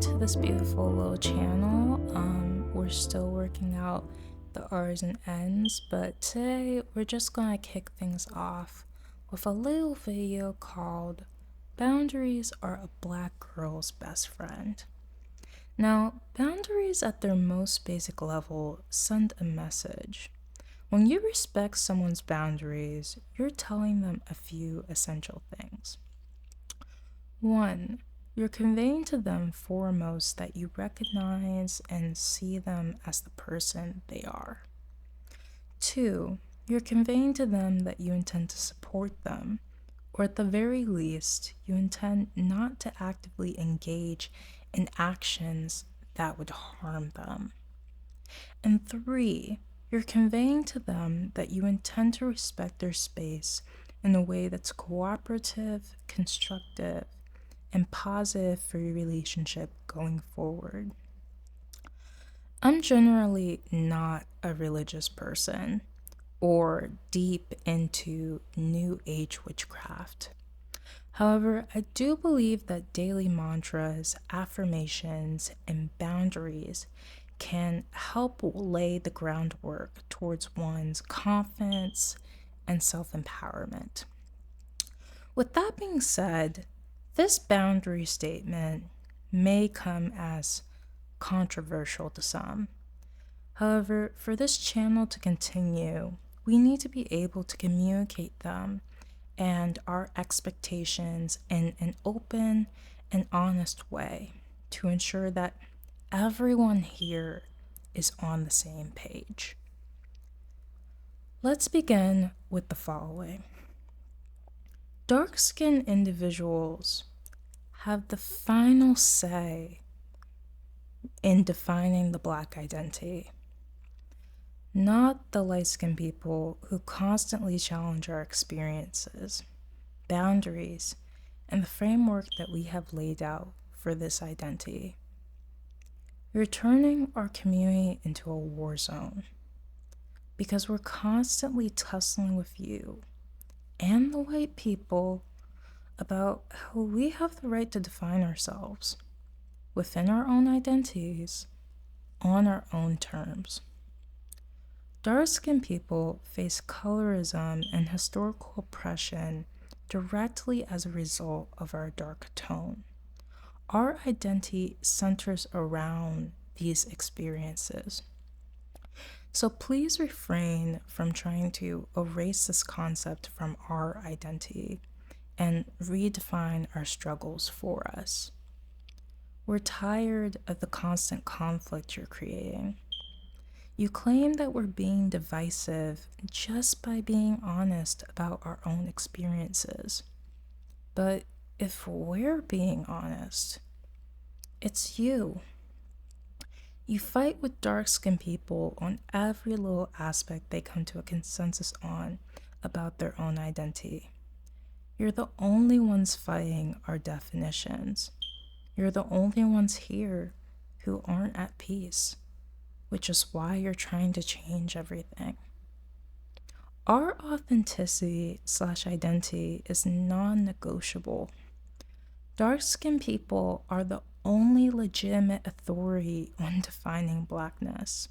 back to this beautiful little channel. We're still working out the R's and N's, but today we're just gonna kick things off with a little video called Boundaries Are a Black Girl's Best Friend. Now, boundaries at their most basic level send a message. When you respect someone's boundaries, you're telling them a few essential things. 1. You're conveying to them foremost that you recognize and see them as the person they are. 2. You're conveying to them that you intend to support them, or at the very least, you intend not to actively engage in actions that would harm them. And 3. You're conveying to them that you intend to respect their space in a way that's cooperative, constructive, and positive for your relationship going forward. I'm generally not a religious person or deep into New Age witchcraft. However, I do believe that daily mantras, affirmations, and boundaries can help lay the groundwork towards one's confidence and self-empowerment. With that being said, this boundary statement may come as controversial to some. However, for this channel to continue, we need to be able to communicate them and our expectations in an open and honest way to ensure that everyone here is on the same page. Let's begin with the following. Dark-skinned individuals have the final say in defining the Black identity, not the light-skinned people who constantly challenge our experiences, boundaries, and the framework that we have laid out for this identity. You're turning our community into a war zone because we're constantly tussling with you and the white people about how we have the right to define ourselves within our own identities on our own terms. Dark-skinned people face colorism and historical oppression directly as a result of our dark tone. Our identity centers around these experiences. So please refrain from trying to erase this concept from our identity and redefine our struggles for us. We're tired of the constant conflict you're creating. You claim that we're being divisive just by being honest about our own experiences. But if we're being honest, it's you. You fight with dark-skinned people on every little aspect they come to a consensus on about their own identity. You're the only ones fighting our definitions. You're the only ones here who aren't at peace, which is why you're trying to change everything. Our authenticity/identity is non-negotiable. Dark-skinned people are the only legitimate authority on defining Blackness.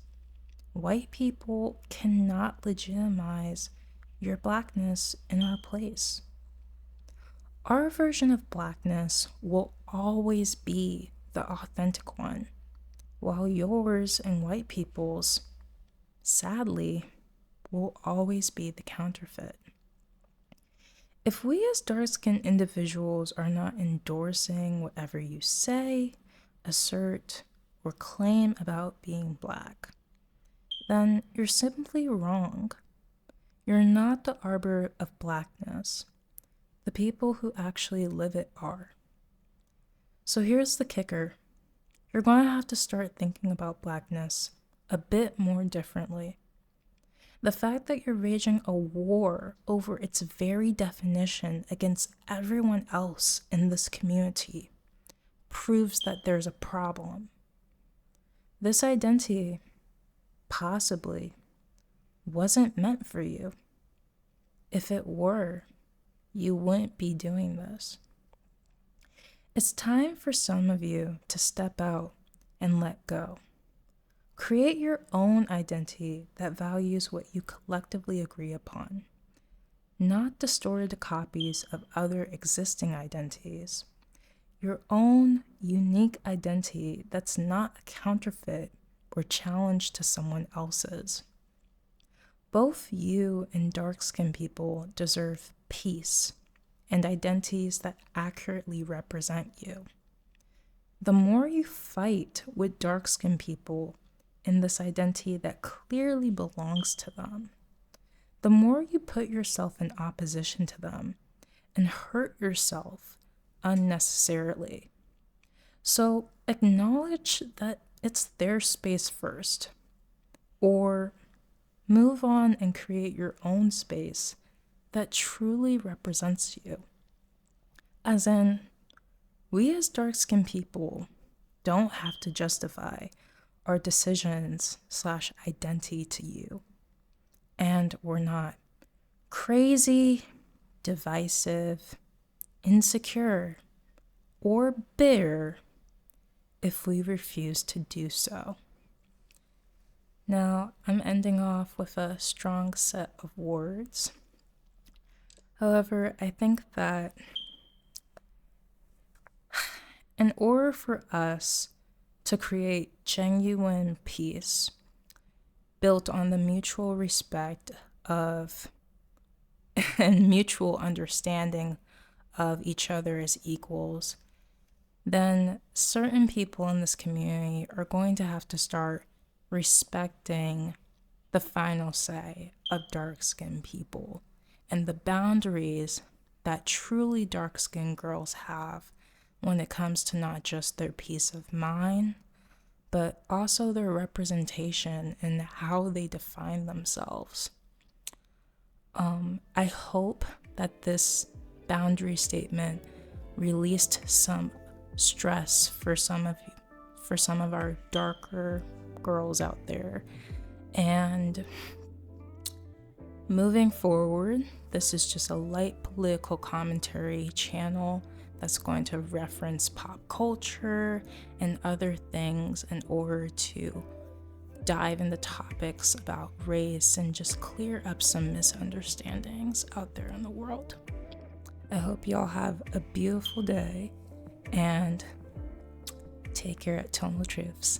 White people cannot legitimize your Blackness in our place. Our version of Blackness will always be the authentic one, while yours and white people's, sadly, will always be the counterfeit. If we as dark-skinned individuals are not endorsing whatever you say, assert, or claim about being Black, then you're simply wrong. You're not the arbiter of Blackness. The people who actually live it are. So here's the kicker. You're going to have to start thinking about Blackness a bit more differently. The fact that you're waging a war over its very definition against everyone else in this community proves that there's a problem. This identity, possibly, wasn't meant for you. If it were, you wouldn't be doing this. It's time for some of you to step out and let go. Create your own identity that values what you collectively agree upon, not distorted copies of other existing identities. Your own unique identity that's not a counterfeit or challenge to someone else's. Both you and dark-skinned people deserve peace and identities that accurately represent you. The more you fight with dark-skinned people in this identity that clearly belongs to them, the more you put yourself in opposition to them and hurt yourself unnecessarily. So acknowledge that it's their space first, or move on and create your own space that truly represents you. As in, we as dark-skinned people don't have to justify our decisions/identity to you. And we're not crazy, divisive, insecure, or bitter if we refuse to do so. Now, I'm ending off with a strong set of words. However, I think that in order for us to create genuine peace built on the mutual respect of and mutual understanding of each other as equals, then certain people in this community are going to have to start respecting the final say of dark-skinned people and the boundaries that truly dark-skinned girls have when it comes to not just their peace of mind, but also their representation and how they define themselves. I hope that this boundary statement released some stress for some of our darker girls out there. And moving forward, this is just a light political commentary channel that's going to reference pop culture and other things in order to dive into topics about race and just clear up some misunderstandings out there in the world. I hope y'all have a beautiful day and take care at Tonal Truths.